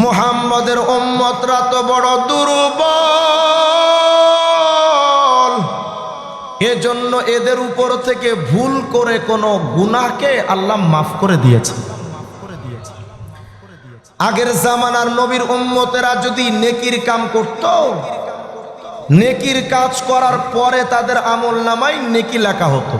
মুহাম্মদের উম্মতরা তো বড় দুর্বল, এজন্য এদের উপর থেকে ভুল করে কোনো গুনাহকে আল্লাহ মাফ করে দিয়েছে। আগের জামানার নবীর উম্মতেরা যদি নেকির কাম করত, নেকির কাজ করার পরে তাদের আমলনামায় নেকি লেখা হতো।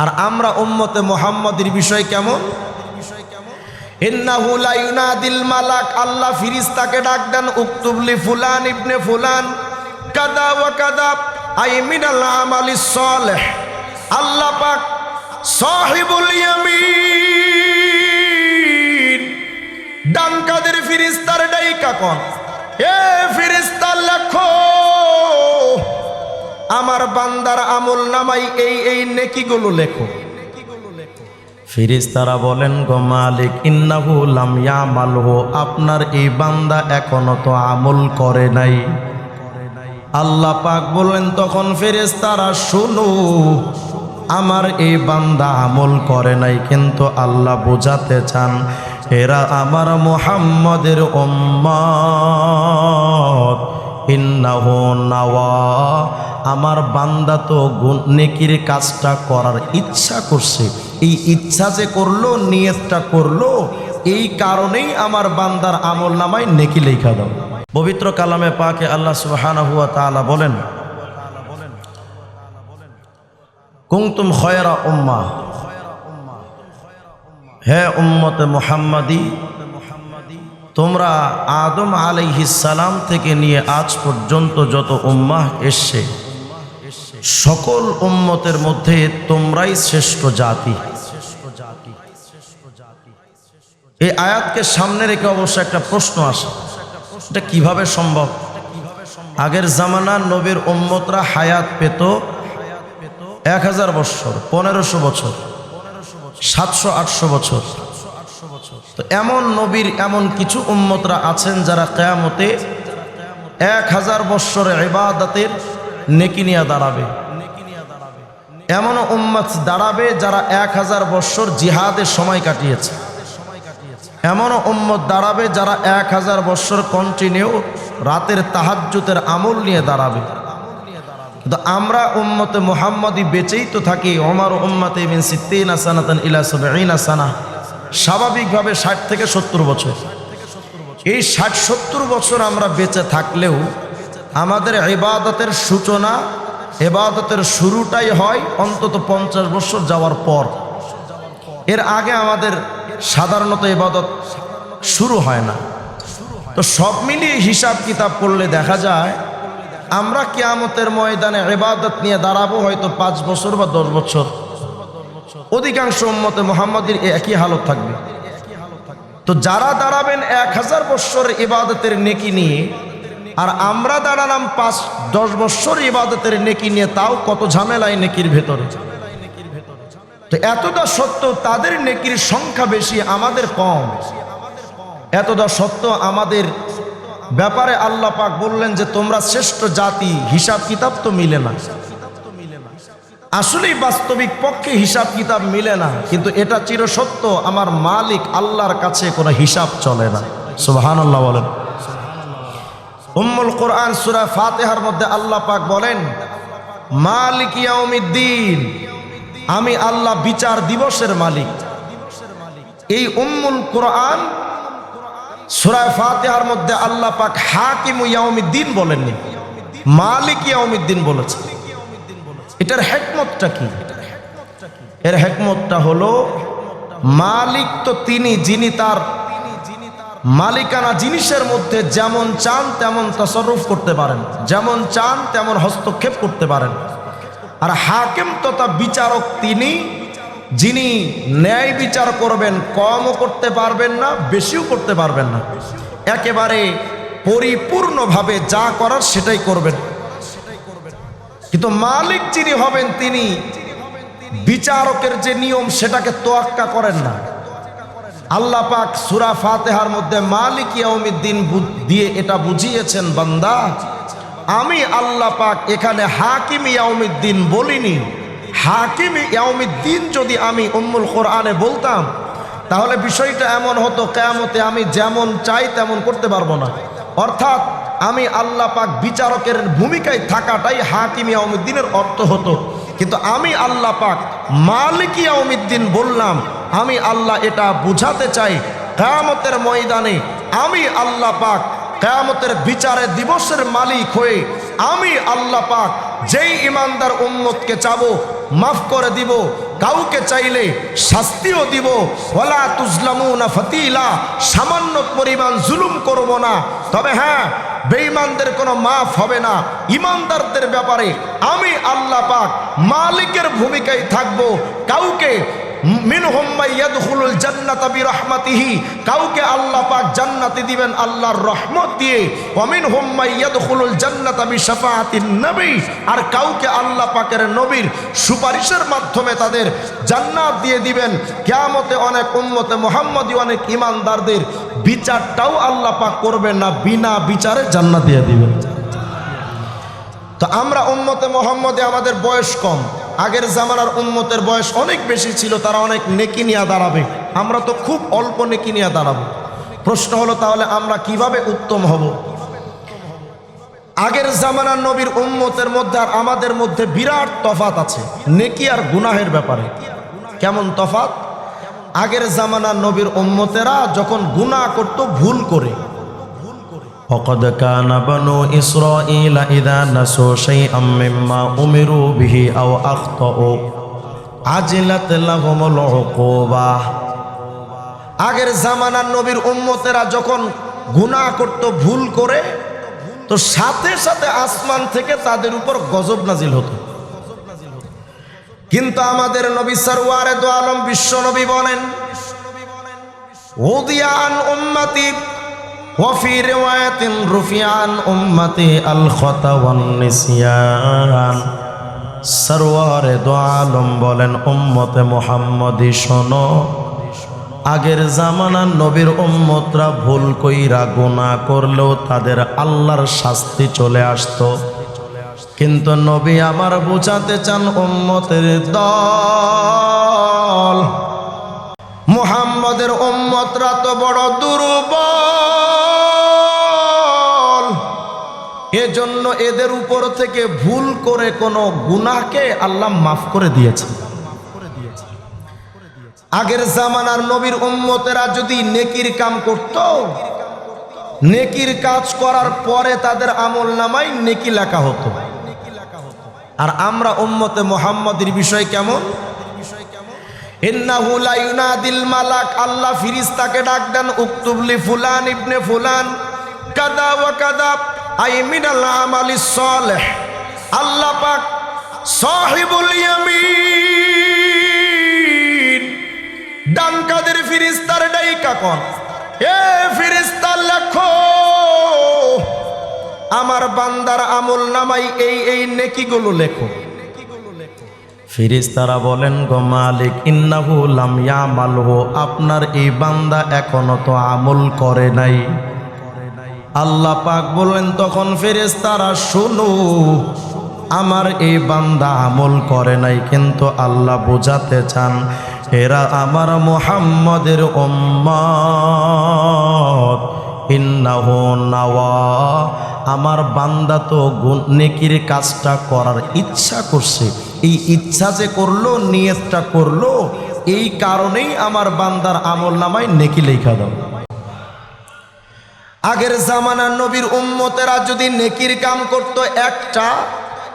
আর আমরা উম্মতে মুহাম্মাদের বিষয় কেমন? ইন্নাহু লা ইউনাদিল মালাক, আল্লাহ ফেরেশতাকে ডাক দেন, উকতুব লি ফুলান ইবনে ফুলান কাদা ওয়া কাদা আই মিনাল আমালিস সালেহ। আল্লাহ পাক সাহিবুল ইয়ামিন ডান কাদের ফেরেশতার ডাইকা কোন, এ ফেরেশতা লেখো আমার বান্দার আমলনামায় এই নেকিগুলো লেখো। ফেরেশতারা বলেন, গো মালিক, ইন্নাহু লাম ইয়ামালহু, আপনার এই বান্দা এখনো তো আমল করে নাই। আল্লাহ পাক বললেন তখন ফেরেশতারা, শুনো, আমার এই বান্দা আমল করে নাই, কিন্তু আল্লাহ বোঝাতে চান এরা আমার মুহাম্মদের উম্মত। ইন্নাহু নাওয়া, আমার বান্দা তো নেকির কাজটা করার ইচ্ছা করছে, এই ইচ্ছা যে করলো, নিয়তটা করলো, এই কারণেই আমার বান্দার আমলনামায় নেকি লেখা দাও। পবিত্র কালামে পাকে আল্লাহ সুবহানাহু ওয়া তাআলা বলেন, কুনতুম খায়রা উম্মাহ, হে উম্মতে মুহাম্মাদি, তোমরা আদম আলাইহিস সালাম থেকে নিয়ে আজ পর্যন্ত যত উম্মাহ এসছে, সকল উম্মতের মধ্যে তোমরাই শ্রেষ্ঠ জাতি। এই আয়াতকে সামনে রেখে অবশ্য একটা প্রশ্ন আসে, এটা কিভাবে সম্ভব? আগের জামানার নবীর উম্মতরা হায়াত পেত 1000 বছর, 1500 বছর, 700-800 বছর। তো এমন নবীর এমন কিছু উম্মতরা আছেন যারা কিয়ামতে 1000 বছরের ইবাদতের নেকি নিয়ে দাঁড়াবে। এমন উম্মত দাঁড়াবে যারা 1000 বছর জিহাদের সময় কাটিয়েছে। এমন উম্মত দাঁড়াবে যারা 1000 বছর কন্টিনিউ রাতের তাহাজ্জুদের আমল নিয়ে দাঁড়াবে। কিন্তু আমরা উম্মতে মুহাম্মাদি বেঁচেই তো থাকি। ওমর উম্মতে মিন 60 সানাতান ইলা 70 সানা, স্বাভাবিকভাবে 60 থেকে 70 বছর। এই 60-70 বছর আমরা বেঁচে থাকলেও আমাদের ইবাদতের সূচনা, ইবাদতের শুরুটাই হয় অন্তত 50 বছর যাওয়ার পর। এর আগে আমাদের সাধারণত ইবাদত শুরু হয় না। তো সব মিলিয়ে হিসাব কিতাব করলে দেখা যায় আমরা কিয়ামতের ময়দানে ইবাদত নিয়ে দাঁড়াবো হয়তো 5 বছর বা 10 বছর। অধিকাংশ উম্মতে মুহাম্মাদির একই হালত থাকবে। তো যারা দাঁড়াবেন 1000 বছর ইবাদতের নেকি নিয়ে, আর আমরা দাঁড়ালাম 5-10 বছর ইবাদতের নেকি নিয়ে, তাও কত ঝামেলায় নেকির ভেতরে। তো এতটা সত্ত্বেও তাদের নেকির সংখ্যা বেশি, আমাদের কম। এতটা সত্ত্বেও আমাদের ব্যাপারে আল্লাহ পাক বললেন যে তোমরা শ্রেষ্ঠ জাতি। হিসাব কিতাব তো মিলে না, আসলেই বাস্তবিক পক্ষে হিসাব কিতাব মিলে না, কিন্তু এটা চিরসত্য, আমার মালিক আল্লাহর কাছে কোনো হিসাব চলে না। সুবহানাল্লাহ বলেন। উম্মুল কোরআন সূরা ফাতিহার মধ্যে আল্লাহ পাক বলেন, মালিক ইয়াউমিদ্দিন, আমি আল্লাহ বিচার দিবসের মালিক। এই উম্মুল কোরআন সূরা ফাতিহার মধ্যে আল্লাহ পাক হাকিম ইয়াউমিদ্দিন বলেননি, মালিক ইয়াউমিদ্দিন বলেছে। এটার হিকমতটা কি? এর হিকমতটা হলো, মালিক তো তিনি যিনি তার মালিকানা জিনিসের মধ্যে যেমন চান তেমন তাসাররুফ করতে পারেন, যেমন চান তেমন হস্তক্ষেপ করতে পারেন। আর হাকিম তথা বিচারক তিনি, যিনি ন্যায় বিচার করবেন, কমও করতে পারবেন না, বেশিও করতে পারবেন না, একেবারে পরিপূর্ণভাবে যা করার সেটাই করবেন। কিন্তু মালিক যিনি হবেন, তিনি বিচারকের যে নিয়ম সেটাকে তোয়াক্কা করেন না। আল্লাহ পাক সূরা ফাতিহার মধ্যে মালিক ইয়াউমিদ্দিন দিয়ে এটা বুঝিয়েছেন, বান্দা আমি আল্লাহ পাক এখানে হাকিম ইয়াউমিদ্দিন বলিনি। হাকিম ইয়াউমিদ্দিন যদি আমি উম্মুল কোরআনে বলতাম, তাহলে বিষয়টা এমন হতো কিয়ামতে আমি যেমন চাই তেমন করতে পারবো না। অর্থাৎ আমি আল্লাহ পাক বিচারকের ভূমিকায় থাকাটাই হাকিম ইয়াউমিদ্দিনের অর্থ হতো। কিন্তু আমি আল্লাহ পাক মালিক ইয়াউমিদ্দিন বললাম, আমি আল্লাহ এটা বুঝাতে চাই কিয়ামতের ময়দানে আমি আল্লাহ পাক কিয়ামতের বিচারে দিবসের মালিক হয়ে আমি আল্লাহ পাক যেই ইমানদার উম্মতকে চাবো মাফ করে দিব, কাউকে চাইলে শাস্তিও দিব। ওয়ালা তুজলামুনা ফাতিলা, সামান্য পরিমাণ জুলুম করব না। তবে হ্যাঁ, বেঈমানদের কোনো মাফ হবে না। ইমানদারদের ব্যাপারে আমি আল্লাহ পাক মালিকের ভূমিকায় থাকবো। কাউকে মিনহুম মান ইয়াদখুলুল জান্নাতা বিরহমাতিহি, কাউকে আল্লাহ পাক জান্নাতে দিবেন আল্লাহর রহমত দিয়ে। ওয়া মিনহুম মান ইয়াদখুলুল জান্নাতা বিশাফাআতিন নবী, আর কাউকে আল্লাহ পাকের নবীর সুপারিশের মাধ্যমে তাদের জান্নাত দিয়ে দিবেন। কিয়ামতে অনেক উম্মতে মুহাম্মদী অনেক ঈমানদারদের বিচারটাও আল্লাহ পাক করবেন না, বিনা বিচারে জান্নাত দিয়ে দিবেন। তো আমরা উম্মতে মুহাম্মদে আমাদের বয়স কম, আগের জামানার উম্মতের বয়স অনেক বেশি ছিল, তারা অনেক নেকি নিয়ে দাঁড়াবে, আমরা তো খুব অল্প নেকি নিয়ে দাঁড়াবো। প্রশ্ন হলো তাহলে আমরা কিভাবে উত্তম হব? আগের জামানার নবীর উম্মতের মধ্যে আর আমাদের মধ্যে বিরাট তফাত আছে নেকি আর গুনাহের ব্যাপারে। কেমন তফাত? আগের জামানার নবীর উম্মতেরা যখন গুনাহ করত, ভুল করে, وقد كان بنو إسرائيل إذا نسوا شيئا مما أمروا به أو أخطأوا عجلت لهم العقوبة। আগের জামানার নবীর উম্মতেরা যখন গুনাহ করত, ভুল করে, তো সাথে সাথে আসমান থেকে তাদের উপর গজব নাজিল হতো। কিন্তু আমাদের নবী সরওয়ারে দো আলম বিশ্ব নবী বলেন, উদিয়ান উম্মতি ওয়াফি রিওয়ায়াতিন রুফিয়ান উম্মতি আল খাতা ওয়ান নিসিয়ান। সরওয়ারে দো আলম বলেন, উম্মতে মুহাম্মদী শোনো, আগের জামানার নবীর উম্মতরা ভুল কইরা গুনাহ করলেও তাদের আল্লাহর শাস্তি চলে আসতো। কিন্তু নবী আমার বোঝাতে চান উম্মতের দল, মুহাম্মদের উম্মতরা তো বড় দুর্বল, এজন্য এদের উপর থেকে ভুল করে কোনো গুনাহকে আল্লাহ মাফ করে দিয়েছে। আগের জামানার নবীর উম্মতেরা যদি নেকির কাম করত, নেকির কাজ করার পরে তাদের আমলনামায় নেকি লেখা হতো। আর আমরা উম্মতে মুহাম্মদীর বিষয় কেমন? ইন্নাহু লা ইউনাদিল মালাক, আল্লাহ ফেরেশতাকে ডাক দেন, উকতুবলি ফুলান ইবনে ফুলান কাদা ওয়া কাদা আই মিনাল আমালিস সালেহ। আল্লাহ পাক সাহিবুল ইয়ামিন ডান কাদের ফেরেশতার ডাইকা কোন, এ ফেরেশতা লেখো আমার বান্দার আমল নামাই এই নেকিগুলো লেখো। ফেরেশতারা বলেন, গো মালিক, ইন্নাহু লাম ইয়ামালহু, আপনার এই বান্দা এখনো তো আমল করে নাই। আল্লাহ পাক বললেন তখন ফেরেশতারা, শোনো, আমার এই বান্দা আমল করে নাই, কিন্তু আল্লাহ বোঝাতে চান এরা আমার মুহাম্মদের উম্মত। ইন্নাহু নাওয়া, আমার বান্দা তো নেকির কাজটা করার ইচ্ছা করছে, এই ইচ্ছা যে করলো, নিয়তটা করলো, এই কারণেই আমার বান্দার আমল নামায় নেকি লেখা দাও। আগের জামানার নবীর উম্মতেরা যদি নেকির কাম করত একটা,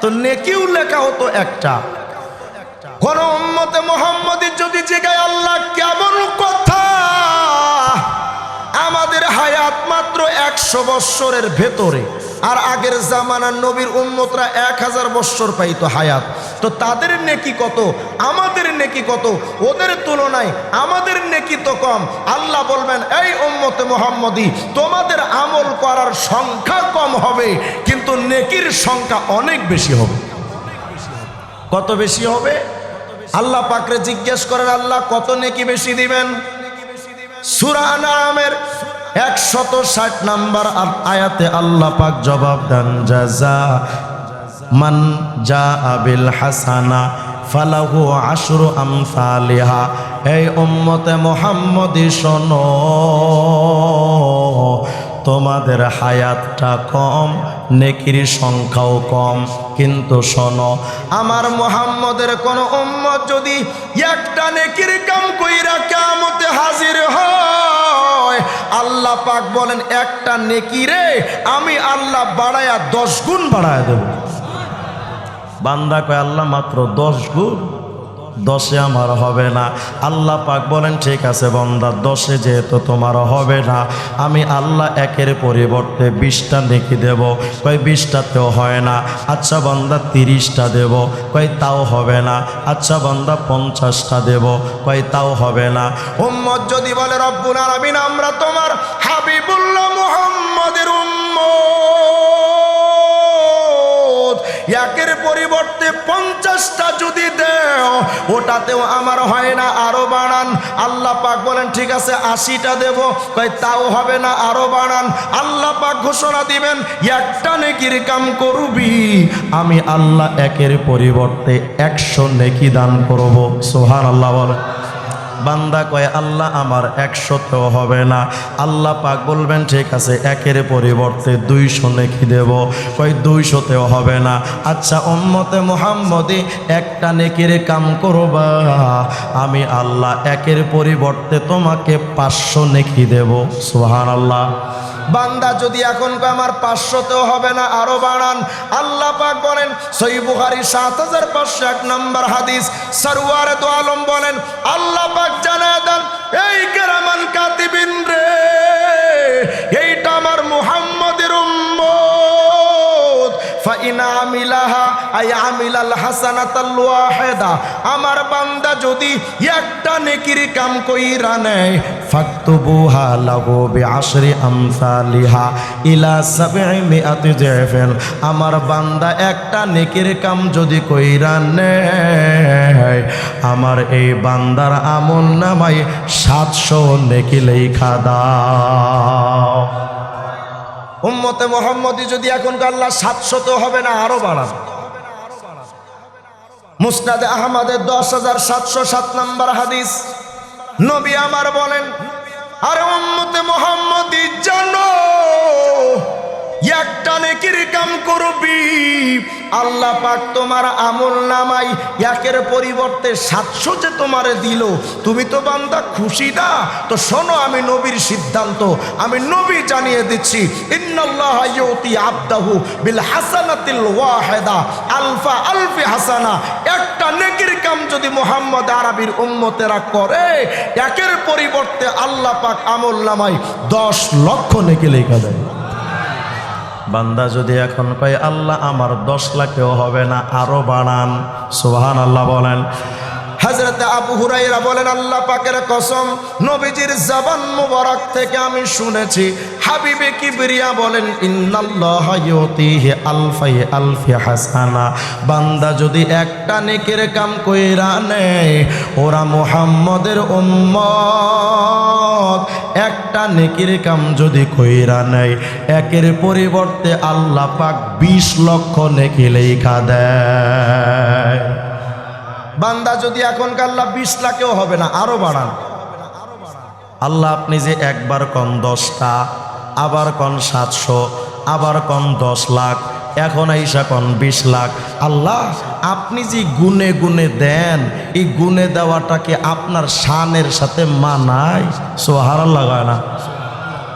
তো নেকিও লেখা হতো একটা। কোন উম্মতে মুহাম্মদী যদি জিগায়, আল্লাহ কেমন কথা, আমাদের হায়াত মাত্র 100 বৎসরের ভেতরে, আর আগের জামানার নবীর উম্মতরা 1000 বৎসর পাইতো হায়াত, তো তাদের নেকি কত, আমাদের নেকি কত, ওদের তুলনায় আমাদের নেকি তো কম। আল্লাহ বলবেন, এই উম্মতে মুহাম্মদী, তোমাদের আমল করার সংখ্যা কম হবে, কিন্তু নেকির সংখ্যা অনেক বেশি হবে। কত বেশি হবে? আল্লাহ পাকরে জিজ্ঞেস করেন, আল্লাহ কত নেকি বেশি দিবেন? সূরা আনআমের 160 নম্বর আয়াতে আল্লাহ পাক জবাব দেন, জাযা মান জাআ বিল হাসানা ফালাহু আশরু আমসালিহা। এই উম্মতে মুহাম্মদী শোনো, তোমাদের হায়াতটা কম, নেকির সংখ্যাও কম, কিন্তু শোনো আমার মুহাম্মদের কোন উম্মত যদি একটা নেকির কাম কইরা কিয়ামতে হাজির হয়, আল্লাহ পাক বলেন একটা নেকি রে আমি আল্লাহ বাড়ায়া 10 গুণ বাড়ায়া দেব। বান্দা কয় আল্লাহ মাত্র 10 গুণ, 10-এ আমার হবে না। আল্লাহ পাক বলেন ঠিক আছে বান্দা, 10-এ যেহেতু তোমার হবে না, আমি আল্লাহ একের পরিবর্তে 20টা নেকি দেব। কয় 20টাতেও হয় না, আচ্ছা বান্দা 30টা দেব। কয় তাও হবে না, আচ্ছা বান্দা 50টা দেব। কয় তাও হবে না। উম্মত যদি বলে রব্বুল আলামিন আমরা তোমার হাবিবুল্লাহ মুহাম্মদের উম্মত, একের পরিবর্তে 50টা যদি দেও ওটাতেও আমার হয় না, আরো বাড়ান। আল্লাহ পাক বলেন ঠিক আছে 80টা দেব। কয় তাও হবে না, আরো বাড়ান। আল্লাহ পাক ঘোষণা দিবেন একটা নেকির কাম করবি, আমি আল্লাহ একের পরিবর্তে 100 নেকি দান করব। সুবহানাল্লাহ বলেন। বান্দা কয় আল্লাহ আমার 100তেও হবে না। আল্লাহ পাক বলবেন ঠিক আছে একের পরিবর্তে 200 নেকি দেব। কয় 200তেও হবে না। আচ্ছা উম্মতে মুহাম্মদী একটা নেকির কাম করবা, আমি আল্লাহ একের পরিবর্তে তোমাকে 500 নেকি দেব। সুবহানাল্লাহ। বান্দা যদি এখন আমার 500তেও হবে না, আরো বাড়ান। আল্লাহ পাক বলেন সহিহ বুখারী 7501 নম্বর হাদিস, সরওয়ারে দো আলম বলেন আল্লাহ পাক জানায় দেন এই কিরামান কাতিবিন রে, এইটা আমার মুহাম্মদের উম্মত, ফাইন আমিলাহা আই আমিলাল হাসানাতাল ওয়াহিদা, আমার বান্দা যদি একটা নেকির কাম কইরা নেয় ফাকতুবুহা লাহু বিআশরি আমসালিহা ইলা 700 যায়ফান, আমার বান্দা একটা নেকির কাম যদি কইরা নেয় আমার এই বান্দার আমল নামায় 700 নেকি লেখা দাও। উম্মতে মুহাম্মদী যদি এখন আল্লাহ 700 তো হবে না, আরো বাড়ান। মুসনাদে আহমদের 10707 নম্বর হাদিস, নবী আমার বলেন আরে উম্মতে মুহাম্মদী জানো একটা নেকির কাম করবি, আল্লাহ পাক তোমার আমল নামাই একের পরিবর্তে 700 যে তোমারে দিল, তুমি তো বান্দা খুশি না? তো শোনো আমি নবীর সিদ্ধান্ত, আমি নবী জানিয়ে দিচ্ছি ইন্নাল্লাহা ইউতি আবদাহু বিল হাসানাতিল ওয়াহিদা আলফা আলফি হাসানা। একটা নেকির কাম যদি মুহাম্মদ আরবির উম্মতেরা করে একের পরিবর্তে আল্লাহ পাক আমল নামাই 10 লক্ষ নেকি লেখা দেয়। বান্দা যদি এখন কয় আল্লাহ আমার 10 লাখেও হবে না, আরো বাড়ান। সুবহানাল্লাহ বলেন। হযরত আবু হুরায়রা বলেন আল্লাহ পাকের কসম নবীজির জবান মুবারক থেকে আমি শুনেছি, হাবিবে কিবরিয়া বলেন ইন্নাল্লাহা ইউতিহি আলফাই আলফি হাসানা, বান্দা যদি একটা নেকির কাম কইরা নেয় ওরা মুহাম্মদের উম্মত, একটা নেকির কাম যদি কইরা নেয় একের পরিবর্তে আল্লাহ পাক 20 লক্ষ নেকি লেখা দেয়। বান্দা যদি এখনকার আল্লাহ 20 লাখেও হবে না, আরো বাড়ান। আল্লাহ আপনি যে একবার কন 10টা, আবার কন 700, আবার কন 10 লাখ, এখন আইসা কন 20 লাখ। আল্লাহ আপনি যে গুনে গুনে দেন এই গুনে দেওয়াটাকে আপনার শানের সাথে মানায়? সুবহানাল্লাহ হয় না?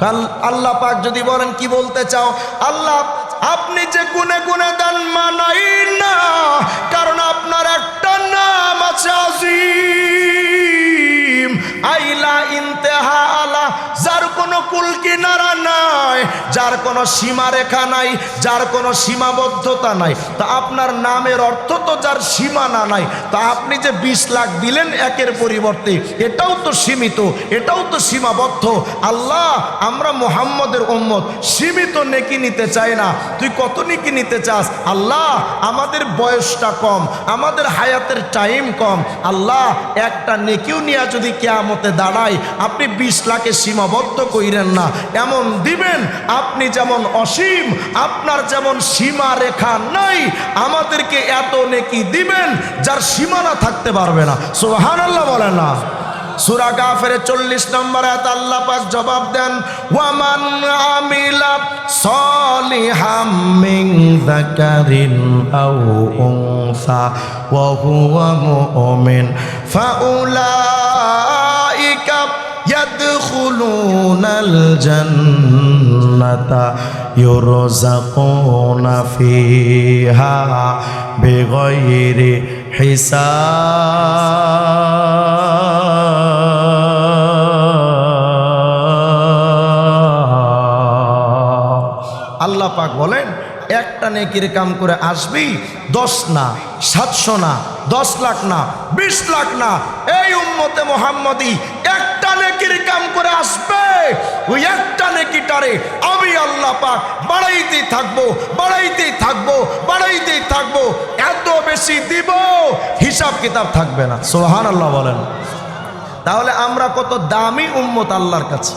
কাল আল্লাহ পাক যদি বলেন কি বলতে চাও, আল্লাহ আপনি যে গুনে গুনে দেন মানাই না, কারণ আপনার একটা নাম আছে আজিম আইলা ইন্তেহা আলা, যার কোনো কুল কিনারা নাই, যার কোনো সীমারেখা নাই, যার কোনো সীমাবদ্ধতা নাই। তা আপনার নামের অর্থ তো যার সীমানা নাই, তা আপনি যে 20 লাখ দিলেন একের পরিবর্তে, এটাও তো সীমিত, এটাও তো সীমাবদ্ধ। আল্লাহ আমরা মুহাম্মদের উম্মত, সীমিত নেকি নিতে চাই না, তুই কত নেকি নিতে চাস? আল্লাহ আমাদের বয়সটা কম, আমাদের হায়াতের টাইম কম, আল্লাহ একটা নেকিও নিয়ে যদি কিয়ামত কিয়ামতে দাঁড়ায় আপনি 20 লাখে সীমাবদ্ধ কইরেন না, এমন দিবেন আপনি যেমন অসীম, আপনার যেমন সীমা রেখা নাই, আমাদেরকে এত নেকি দিবেন যার সীমানা থাকতে পারবে না। সুবহানাল্লাহ বলেন না। সূরা কাফিরের 40 নম্বর আয়াত আল্লাহ পাক জবাব দেন, ওয়ামান আমিলা সলিহাম মিন যাকারিন আও উনসা ওয়া হুয়া মুমিন ফাউলাইকা ইয়াদখুলুনাল জান্নাতা ইউরযাকুনা ফিহা বিগাইরি হিসাব। আল্লাহ পাক বলেন একটা নেকির কাম করে আসবি 10 না, 700 না, 10 লাখ না, 20 লাখ না, এই উম্মতে মুহাম্মদী একটা নেকির কাম করে আসবে, ওই একটা নেকিটারে আমি আল্লাহ পাক বাড়াইতেই থাকবো, বাড়াইতেই থাকবো, বাড়াইতেই থাকবো, এত বেশি দিব হিসাব কিতাব থাকবে না। সুবহানাল্লাহ বলেন। তাহলে আমরা কত দামি উম্মত আল্লাহর কাছে।